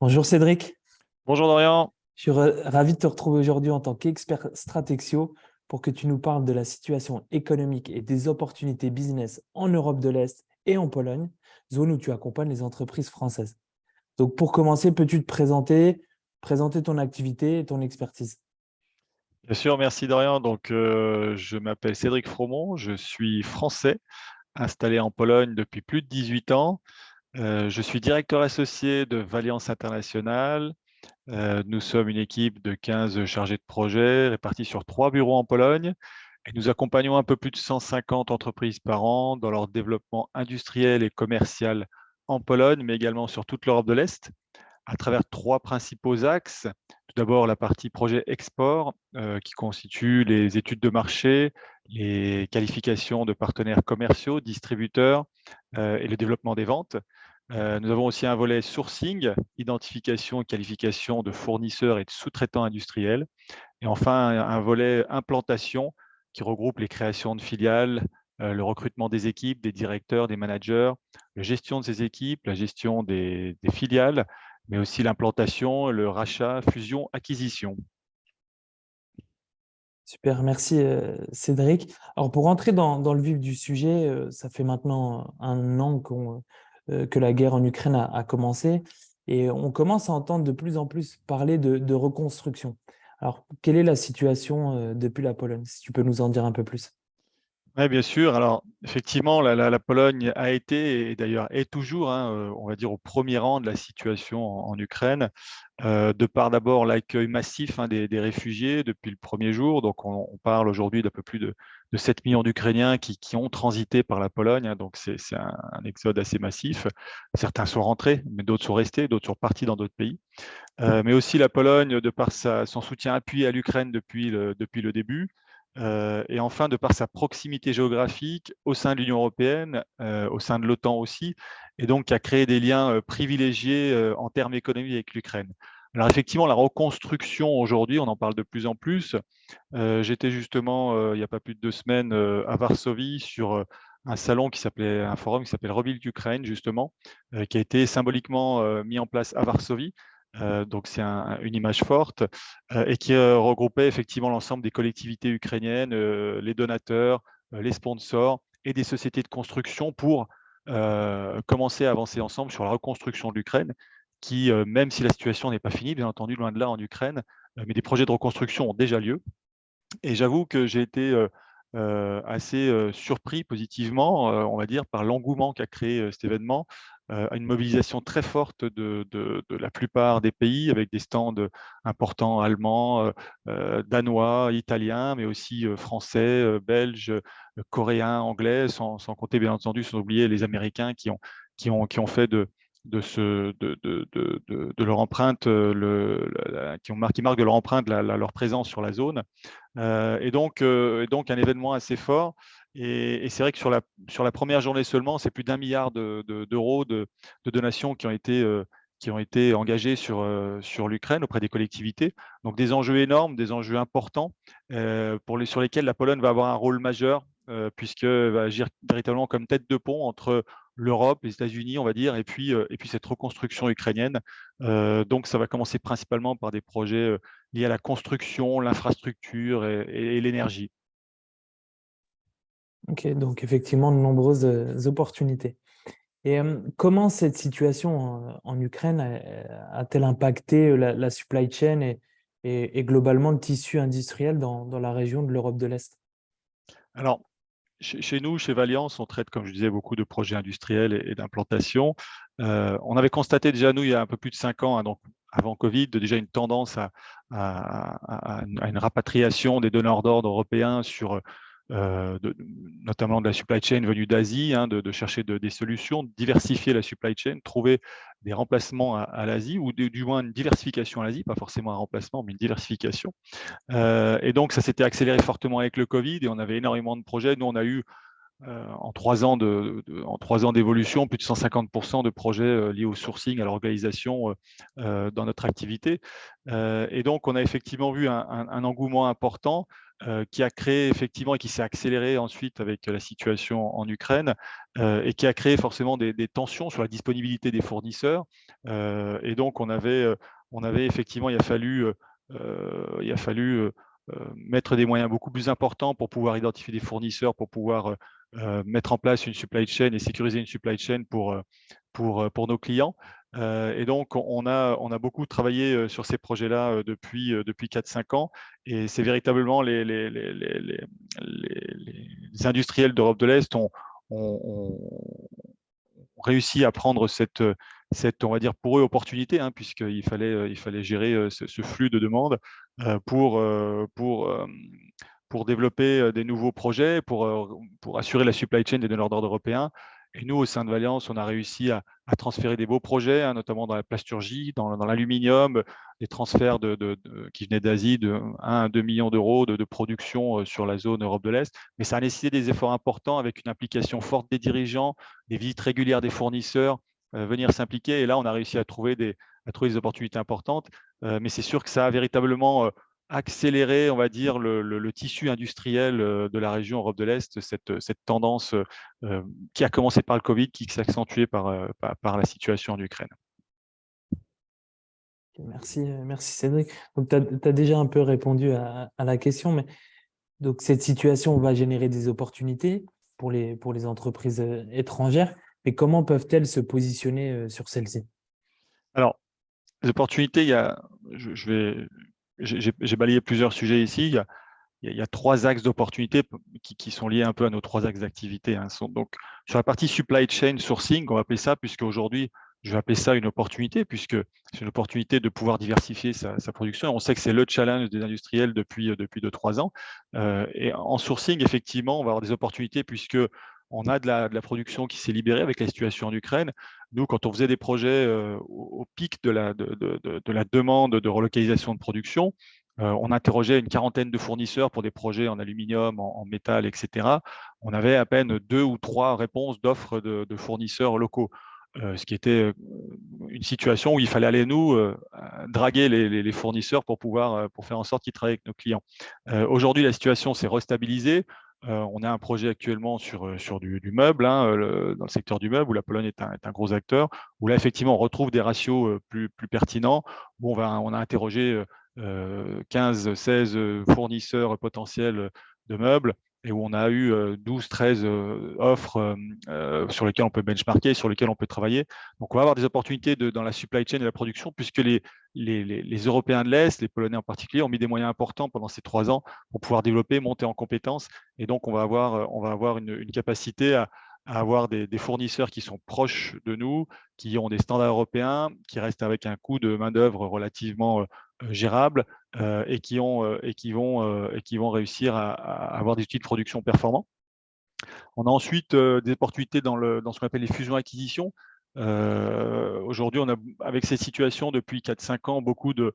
Bonjour Cédric, Bonjour Dorian. je suis ravi de te retrouver aujourd'hui en tant qu'expert Stratexio pour que tu nous parles de la situation économique et des opportunités business en Europe de l'Est et en Pologne, zone où tu accompagnes les entreprises françaises. Donc pour commencer, peux-tu te présenter ton activité et ton expertise? Bien sûr, merci Dorian. Je m'appelle Cédric Fromont, je suis français, installé en Pologne depuis plus de 18 ans. Je suis directeur associé de Valiance International. Nous sommes une équipe de 15 chargés de projet répartis sur 3 bureaux en Pologne et nous accompagnons un peu plus de 150 entreprises par an dans leur développement industriel et commercial en Pologne, mais également sur toute l'Europe de l'Est, à travers 3 principaux axes. Tout d'abord, la partie projet export, qui constitue les études de marché, les qualifications de partenaires commerciaux, distributeurs, et le développement des ventes. Nous avons aussi un volet sourcing, identification et qualification de fournisseurs et de sous-traitants industriels. Et enfin, un volet implantation qui regroupe les créations de filiales, le recrutement des équipes, des directeurs, des managers, la gestion de ces équipes, la gestion des filiales, mais aussi l'implantation, le rachat, fusion, acquisition. Super, merci Cédric. Alors pour rentrer dans le vif du sujet, ça fait maintenant un an que la guerre en Ukraine a commencé et on commence à entendre de plus en plus parler de reconstruction. Alors, quelle est la situation depuis la Pologne, si tu peux nous en dire un peu plus? Oui, bien sûr. Alors, effectivement, la Pologne a été, et d'ailleurs est toujours, hein, on va dire, au premier rang de la situation en Ukraine, de par d'abord l'accueil massif, hein, des réfugiés depuis le premier jour. Donc, on parle aujourd'hui d'un peu plus de 7 millions d'Ukrainiens qui ont transité par la Pologne, hein. Donc, c'est un exode assez massif. Certains sont rentrés, mais d'autres sont restés, d'autres sont partis dans d'autres pays. Mais aussi la Pologne, de par son soutien appuyé à l'Ukraine depuis le début, et enfin de par sa proximité géographique au sein de l'Union européenne, au sein de l'OTAN aussi, et donc qui a créé des liens privilégiés en termes économiques avec l'Ukraine. Alors effectivement, la reconstruction aujourd'hui, on en parle de plus en plus. J'étais justement, il n'y a pas plus de 2 semaines, à Varsovie sur un forum qui s'appelle Rebuild Ukraine, justement, qui a été symboliquement mis en place à Varsovie. Donc c'est une image forte, et qui regroupait effectivement l'ensemble des collectivités ukrainiennes, les donateurs, les sponsors et des sociétés de construction pour commencer à avancer ensemble sur la reconstruction de l'Ukraine, qui, même si la situation n'est pas finie, bien entendu, loin de là en Ukraine, mais des projets de reconstruction ont déjà lieu. Et j'avoue que j'ai été, assez, surpris positivement, on va dire, par l'engouement qu'a créé, cet événement, une mobilisation très forte de la plupart des pays avec des stands, importants allemands, danois, italiens, mais aussi, français, belges, coréens, anglais, sans compter bien entendu, sans oublier les Américains qui ont fait de leur empreinte, qui marquent de leur empreinte leur présence sur la zone. Et donc un événement assez fort. Et c'est vrai que sur la première journée seulement, c'est plus d'1 milliard d'euros de donations qui ont été engagées sur l'Ukraine auprès des collectivités. Donc des enjeux énormes, des enjeux importants, sur lesquels la Pologne va avoir un rôle majeur, puisqu'elle va agir véritablement comme tête de pont entre l'Europe, les États-Unis, on va dire, et puis cette reconstruction ukrainienne. Donc ça va commencer principalement par des projets liés à la construction, l'infrastructure et l'énergie. Ok, donc effectivement de nombreuses opportunités. Et comment cette situation en Ukraine a-t-elle impacté la supply chain et globalement le tissu industriel dans la région de l'Europe de l'Est? Alors, chez nous, chez Valiance, on traite, comme je disais, beaucoup de projets industriels et d'implantation. On avait constaté déjà, nous, il y a un peu plus de 5 ans, hein, donc avant Covid, déjà une tendance à une rapatriation des donneurs d'ordre européens notamment de la supply chain venue d'Asie, hein, de chercher des solutions, de diversifier la supply chain, trouver des remplacements à l'Asie, ou du moins une diversification à l'Asie, pas forcément un remplacement, mais une diversification. Et donc, ça s'était accéléré fortement avec le Covid et on avait énormément de projets. Nous, on a eu en 3 ans en 3 ans d'évolution, plus de 150% de projets liés au sourcing, à l'organisation dans notre activité. Et donc, on a effectivement vu un engouement important. qui a créé effectivement et qui s'est accéléré ensuite avec la situation en Ukraine et qui a créé forcément des tensions sur la disponibilité des fournisseurs. Et donc, on avait effectivement, il a fallu mettre des moyens beaucoup plus importants pour pouvoir identifier des fournisseurs, pour pouvoir mettre en place une supply chain et sécuriser une supply chain pour nos clients. Et donc, on a beaucoup travaillé sur ces projets-là depuis 4-5 ans. Et c'est véritablement les industriels d'Europe de l'Est ont réussi à prendre on va dire pour eux, opportunité, hein, puisqu'il fallait gérer ce flux de demandes pour développer des nouveaux projets, pour assurer la supply chain des donneurs d'ordre européens. Et nous, au sein de Valiance, on a réussi à transférer des beaux projets, hein, notamment dans la plasturgie, dans l'aluminium, des transferts qui venaient d'Asie de 1 à 2 millions d'euros de production sur la zone Europe de l'Est. Mais ça a nécessité des efforts importants avec une implication forte des dirigeants, des visites régulières des fournisseurs, venir s'impliquer. Et là, on a réussi à trouver des opportunités importantes. Mais c'est sûr que ça a véritablement accélérer, on va dire, le tissu industriel de la région Europe de l'Est, cette tendance qui a commencé par le Covid, qui s'est accentuée par la situation en Ukraine. Merci Cédric. Donc, tu as déjà un peu répondu à la question, mais donc, cette situation va générer des opportunités pour les entreprises étrangères, mais comment peuvent-elles se positionner sur celles-ci? Alors, les opportunités, j'ai balayé plusieurs sujets ici. Il y a 3 axes d'opportunités qui sont liés un peu à nos 3 axes d'activité, hein. Donc, sur la partie supply chain sourcing, on va appeler ça, puisque aujourd'hui, je vais appeler ça une opportunité, puisque c'est une opportunité de pouvoir diversifier sa production. Et on sait que c'est le challenge des industriels depuis 2-3 ans. Et en sourcing, effectivement, on va avoir des opportunités puisque on a de la production qui s'est libérée avec la situation en Ukraine. Nous, quand on faisait des projets au pic de la demande de relocalisation de production, on interrogeait une quarantaine de fournisseurs pour des projets en aluminium, en métal, etc. On avait à peine 2 ou 3 réponses d'offres de fournisseurs locaux. Ce qui était une situation où il fallait aller, nous, draguer les fournisseurs pour faire en sorte qu'ils travaillent avec nos clients. Aujourd'hui, la situation s'est restabilisée. On a un projet actuellement sur du meuble, hein, dans le secteur du meuble, où la Pologne est un gros acteur, où là, effectivement, on retrouve des ratios plus pertinents, où on a interrogé 15-16 fournisseurs potentiels de meubles et où on a eu 12-13 offres sur lesquelles on peut benchmarker, sur lesquelles on peut travailler. Donc, on va avoir des opportunités dans la supply chain et la production, puisque les Européens de l'Est, les Polonais en particulier, ont mis des moyens importants pendant ces 3 ans pour pouvoir développer, monter en compétences. Et donc, on va avoir une capacité à avoir des fournisseurs qui sont proches de nous, qui ont des standards européens, qui restent avec un coût de main-d'œuvre relativement gérable et qui vont réussir à avoir des outils de production performants. On a ensuite des opportunités dans ce qu'on appelle les fusions-acquisitions. Aujourd'hui, avec ces situations depuis 4-5 ans, beaucoup de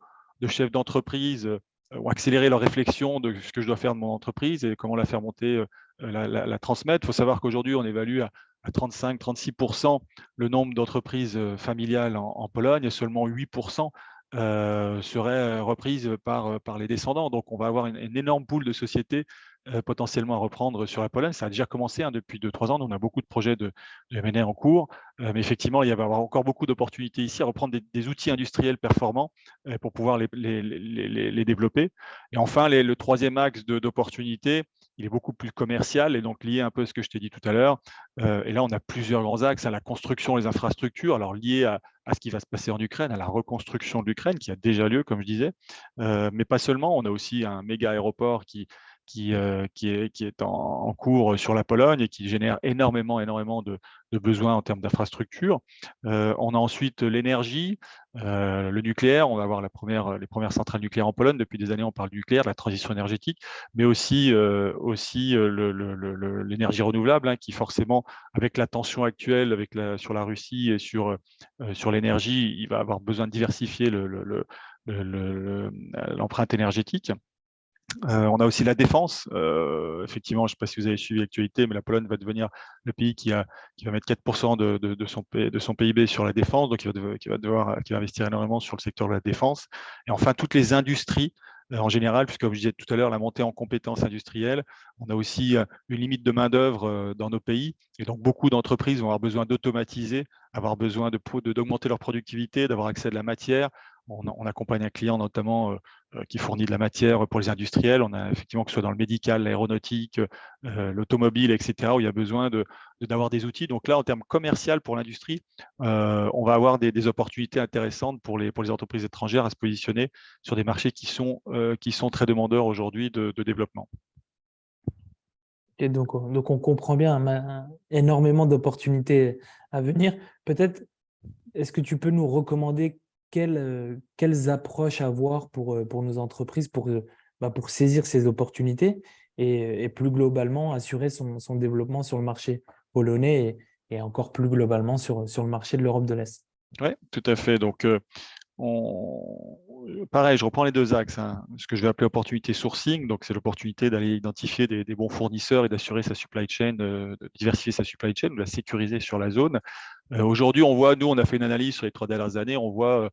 chefs d'entreprise ont accéléré leur réflexion de ce que je dois faire de mon entreprise et comment la faire monter, la transmettre. Il faut savoir qu'aujourd'hui, on évalue à 35-36% le nombre d'entreprises familiales en Pologne et seulement 8% seraient reprises par les descendants. Donc, on va avoir une énorme pool de sociétés potentiellement à reprendre sur la Pologne. Ça a déjà commencé depuis 2-3 ans. Nous, on a beaucoup de projets de M&A en cours. Mais effectivement, il va y avoir encore beaucoup d'opportunités ici à reprendre des outils industriels performants pour pouvoir les développer. Et enfin, le 3e axe d'opportunités, il est beaucoup plus commercial et donc lié un peu à ce que je t'ai dit tout à l'heure. Et là, on a plusieurs grands axes, à la construction, les infrastructures, alors liées à ce qui va se passer en Ukraine, à la reconstruction de l'Ukraine qui a déjà lieu, comme je disais. Mais pas seulement, on a aussi un méga aéroport qui est en cours sur la Pologne et qui génère énormément de besoins en termes d'infrastructures. On a ensuite l'énergie, le nucléaire. On va avoir les premières centrales nucléaires en Pologne. Depuis des années, on parle du nucléaire, de la transition énergétique, mais aussi l'énergie renouvelable, hein, qui forcément, avec la tension actuelle sur la Russie et sur l'énergie, il va avoir besoin de diversifier l'empreinte énergétique. On a aussi la défense. Effectivement, je ne sais pas si vous avez suivi l'actualité, mais la Pologne va devenir le pays qui va mettre 4% de son PIB sur la défense, donc qui va investir énormément sur le secteur de la défense. Et enfin, toutes les industries en général, puisque comme je disais tout à l'heure, la montée en compétences industrielles, on a aussi une limite de main-d'œuvre dans nos pays. Et donc, beaucoup d'entreprises vont avoir besoin d'automatiser, avoir besoin d'augmenter leur productivité, d'avoir accès à de la matière. On accompagne un client notamment qui fournit de la matière pour les industriels. On a effectivement, que ce soit dans le médical, l'aéronautique, l'automobile, etc., où il y a besoin d'avoir des outils. Donc là, en termes commercial pour l'industrie, on va avoir des opportunités intéressantes pour les entreprises étrangères à se positionner sur des marchés qui sont très demandeurs aujourd'hui de développement. Et donc on comprend bien énormément d'opportunités à venir. Peut-être, est-ce que tu peux nous recommander quelles approches avoir pour nos entreprises pour saisir ces opportunités et plus globalement assurer son développement sur le marché polonais et encore plus globalement sur le marché de l'Europe de l'Est? Oui, tout à fait. Donc, pareil, je reprends les deux axes, hein. Ce que je vais appeler opportunité sourcing, donc c'est l'opportunité d'aller identifier des bons fournisseurs et d'assurer sa supply chain, de diversifier sa supply chain, de la sécuriser sur la zone. Aujourd'hui, nous, on a fait une analyse sur les 3 dernières années, on voit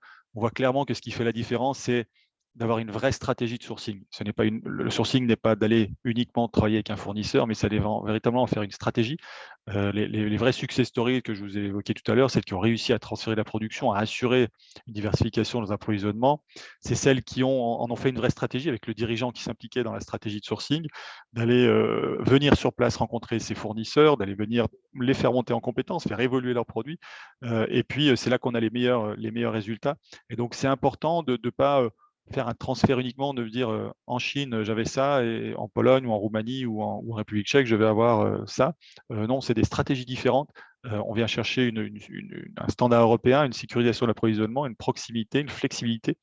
clairement que ce qui fait la différence, c'est d'avoir une vraie stratégie de sourcing. Le sourcing n'est pas d'aller uniquement travailler avec un fournisseur, mais c'est véritablement en faire une stratégie. Les vrais success stories que je vous ai évoqués tout à l'heure, celles qui ont réussi à transférer la production, à assurer une diversification dans l'approvisionnement, c'est celles qui en ont fait une vraie stratégie avec le dirigeant qui s'impliquait dans la stratégie de sourcing, d'aller venir sur place rencontrer ses fournisseurs, d'aller venir les faire monter en compétences, faire évoluer leurs produits. Et puis, c'est là qu'on a les meilleurs résultats. Et donc, c'est important de ne pas faire un transfert uniquement, de dire en Chine, j'avais ça, et en Pologne ou en Roumanie ou en République tchèque, je vais avoir ça. Non, c'est des stratégies différentes. On vient chercher un standard européen, une sécurisation de l'approvisionnement, une proximité, une flexibilité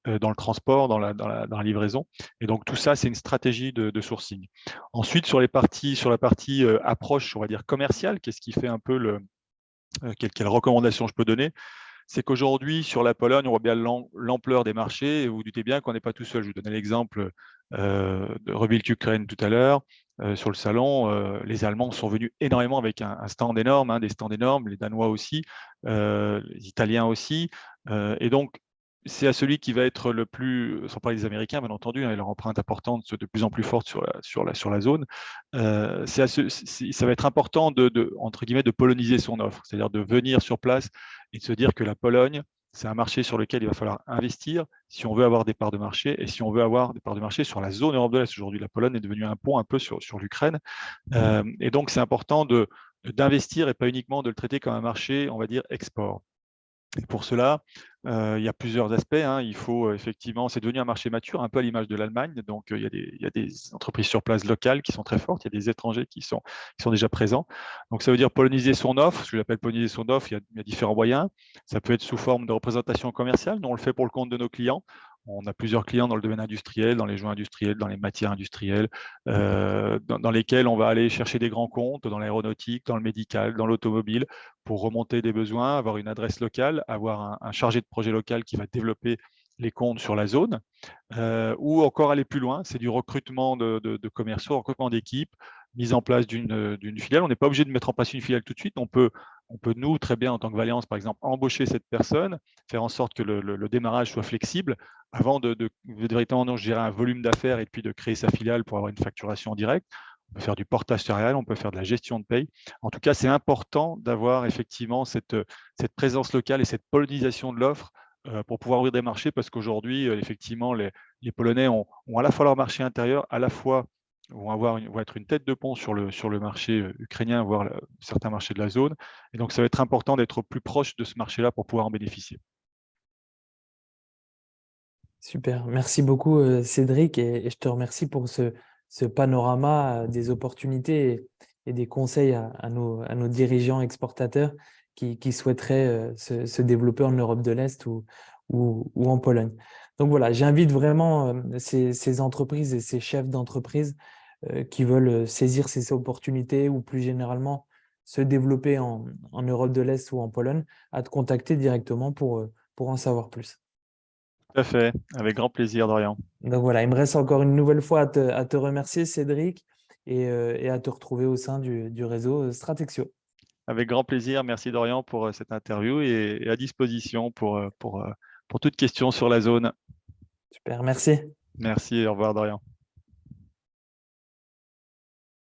dans le transport, dans la livraison. Et donc, tout ça, c'est une stratégie de sourcing. Ensuite, sur la partie approche, on va dire commerciale, qu'est-ce qui fait un peu quelles recommandations je peux donner? C'est qu'aujourd'hui, sur la Pologne, on voit bien l'ampleur des marchés. Et vous vous doutez bien qu'on n'est pas tout seul. Je vous donnais l'exemple de Rebuild Ukraine tout à l'heure. Sur le salon, les Allemands sont venus énormément avec un stand énorme, hein, des stands énormes, les Danois aussi, les Italiens aussi. Et donc, c'est à celui qui va être le plus, sans parler des Américains, bien entendu, hein, et leur empreinte importante de plus en plus forte sur la zone. Ça va être important entre guillemets, de poloniser son offre, c'est-à-dire de venir sur place et de se dire que la Pologne, c'est un marché sur lequel il va falloir investir si on veut avoir des parts de marché et si on veut avoir des parts de marché sur la zone Europe de l'Est. Aujourd'hui, la Pologne est devenue un pont un peu sur l'Ukraine. Et donc, c'est important d'investir et pas uniquement de le traiter comme un marché, on va dire, export. Et pour cela, il y a plusieurs aspects, hein. Il faut effectivement, c'est devenu un marché mature, un peu à l'image de l'Allemagne. Donc, il y a des entreprises sur place locales qui sont très fortes. Il y a des étrangers qui sont déjà présents. Donc, ça veut dire poloniser son offre. Ce que j'appelle poloniser son offre, il y a différents moyens. Ça peut être sous forme de représentation commerciale. Nous, on le fait pour le compte de nos clients. On a plusieurs clients dans le domaine industriel, dans les joints industriels, dans les matières industrielles, dans lesquels on va aller chercher des grands comptes, dans l'aéronautique, dans le médical, dans l'automobile, pour remonter des besoins, avoir une adresse locale, avoir un chargé de projet local qui va développer les comptes sur la zone, ou encore aller plus loin, c'est du recrutement de commerciaux, recrutement d'équipes, mise en place d'une filiale. On n'est pas obligé de mettre en place une filiale tout de suite. On peut, nous, très bien, en tant que Valiance, par exemple, embaucher cette personne, faire en sorte que le démarrage soit flexible avant de véritablement gérer un volume d'affaires et puis de créer sa filiale pour avoir une facturation en direct. On peut faire du portage salarial, on peut faire de la gestion de paye. En tout cas, c'est important d'avoir effectivement cette présence locale et cette polonisation de l'offre pour pouvoir ouvrir des marchés, parce qu'aujourd'hui, effectivement, les Polonais ont à la fois leur marché intérieur, à la fois vont être une tête de pont sur le marché ukrainien, voire certains marchés de la zone. Et donc, ça va être important d'être plus proche de ce marché-là pour pouvoir en bénéficier. Super, merci beaucoup Cédric et je te remercie pour ce panorama des opportunités et des conseils à nos dirigeants exportateurs qui souhaiteraient se développer en Europe de l'Est ou en Pologne. Donc voilà, j'invite vraiment ces entreprises et ces chefs d'entreprise qui veulent saisir ces opportunités ou plus généralement se développer en Europe de l'Est ou en Pologne à te contacter directement pour en savoir plus. Tout à fait, avec grand plaisir, Dorian. Donc voilà, il me reste encore une nouvelle fois à te remercier, Cédric, et à te retrouver au sein du réseau Stratexio. Avec grand plaisir. Merci, Dorian, pour cette interview et à disposition pour toute question sur la zone. Super, merci. Merci, au revoir Dorian.